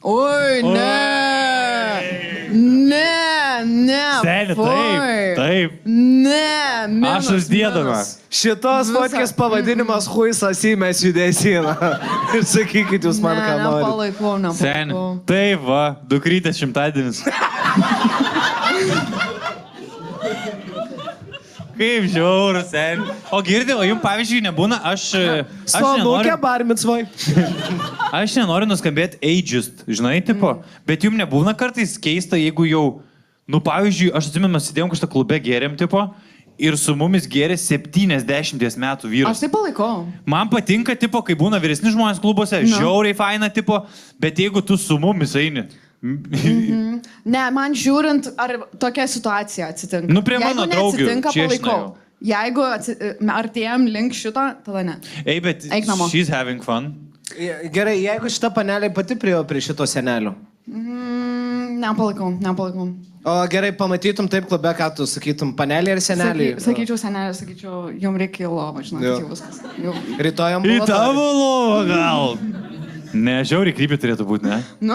Oi, ne. Seni, taip. Ne, Aš uždėdama. Šitos fotkės pavadinimas Huisas įmės judėsyną. Ir sakykit jūs man, ką norite. Nepalaikau. Seni, taip va, dukrytės 100-adienis. Kaip žiauru, seni. O girdėjau, jums pavyzdžiui nebūna, aš Svanukė bar mitzvoj. Aš nenoriu nuskambėti ageist, žinai, tipo, bet jums nebūna kartais keista, jeigu jau, nu, pavyzdžiui, aš atsimenu, mes sėdėjom kažtą klube gėrėm, tipo, ir su mumis gėrė 70 metų vyras. Aš tai palaikau. Man patinka, tipo, kai būna vyresni žmonės klubuose, žiauriai faina, tipo, bet jeigu tu su mumis eini. Ne, man žiūrint, ar tokia situacija atsitinka. Nu, prie mano draugių. Jeigu neatsitinka, čia aš palaikau. nuėjau. Jeigu artėjom link šito, tada ne. Ei, bet Eik namo. she's having fun. Gerai, jeigu šita panelė pati priėjo prie šito senelio. Nepalaikau. O gerai, pamatytum taip klube, ką tu sakytum, panelė ir senelį. Sakyčiau senelė, jom reikia į lovą, žinok, Jo. jau viskas. Jau. Rytojam Į buvo. tavo lovą gal. Ne, žiauriai krypį turėtų būti, ne? Nu,